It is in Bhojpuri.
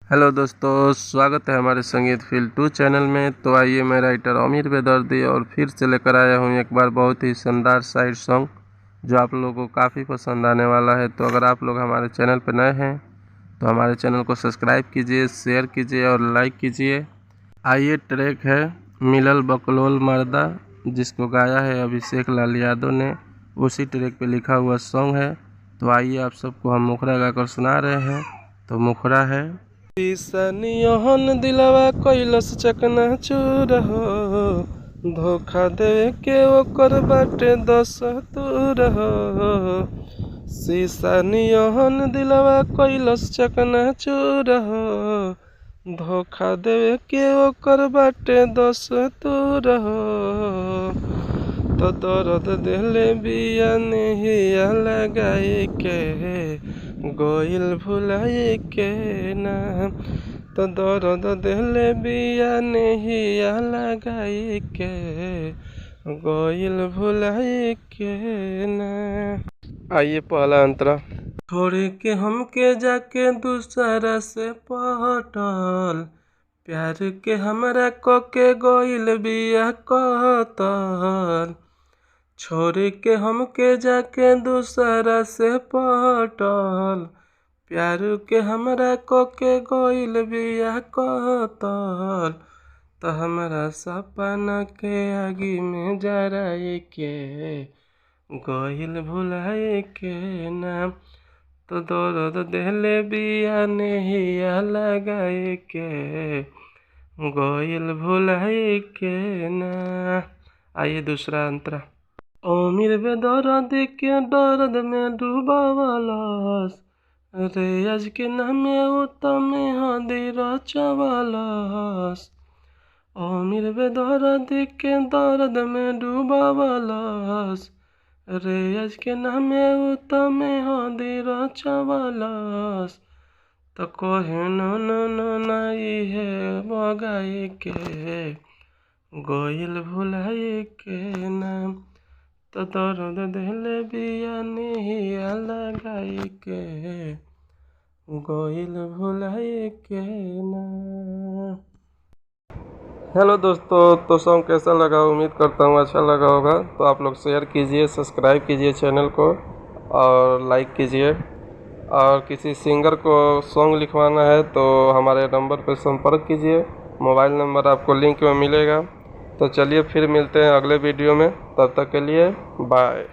हेलो दोस्तों, स्वागत है हमारे संगीत फील 2 चैनल में। तो आइए, मैं राइटर आमिर बेदर्दी और फिर से लेकर आया हूँ एक बार बहुत ही शानदार साइड सॉन्ग जो आप लोगों को काफ़ी पसंद आने वाला है। तो अगर आप लोग हमारे चैनल पर नए हैं तो हमारे चैनल को सब्सक्राइब कीजिए, शेयर कीजिए और लाइक कीजिए। आइए, ट्रैक है मिलल बकलोल मर्दा, जिसको गाया है अभिषेक लाल यादव ने। उसी ट्रैक पे लिखा हुआ सॉन्ग है। तो आइए, आप सबको हम मुखड़ा गाकर सुना रहे हैं। तो मुखड़ा है दिलवा कैलस चकना चूर हो, धोखा दे के ओकर बाटे दस दूर हो। शीशा नियन दिलवा कैलस चकना चूर हो, धोखा दे के ओकर बाटे दस दूर हो। तो दर्द दिले बिया नहिया लगाए के गोइल भुलाए के ना। तो दर्द दिले बिया नहिया लगाए के गोइल भुलाए के ना। आइए, पहला अंतरा। छोड़ के हमके जाके दूसरा से पटल, प्यार के हमरा को के गोइल बिया कतल। छोड़ के हमके जाके दूसरा से पटल, प्यार के हमरा को के गोइल बिया कतल। तो हमरा सपना के आगे में जराए के गोइल भुलाए के ना। तो दर्द दिले बिया नहिया लगाए के गोइल भुलाए के ना। आइए, दूसरा अंतरा। आमिर बेदर्दी के दर्द में डूबावलस, रेयाज के नामे उत्तमे हदी रचवलस। आमिर बेदर्दी के दर्द में डूबावलस, रेयाज के नामे उत्तमे हदी रचवलस। तो कहे न नाई है बगाए के गोइल भुलाए के ना। तो दर्द दिले बिया नहिया लगाए के गोइल भुलाए के ना। हेलो दोस्तों, तो सॉन्ग कैसा लगा? उम्मीद करता हूँ अच्छा लगा होगा। तो आप लोग शेयर कीजिए, सब्सक्राइब कीजिए चैनल को और लाइक कीजिए। और किसी सिंगर को सॉन्ग लिखवाना है तो हमारे नंबर पर संपर्क कीजिए। मोबाइल नंबर आपको लिंक में मिलेगा। तो चलिए, फिर मिलते हैं अगले वीडियो में। तब तक के लिए बाय।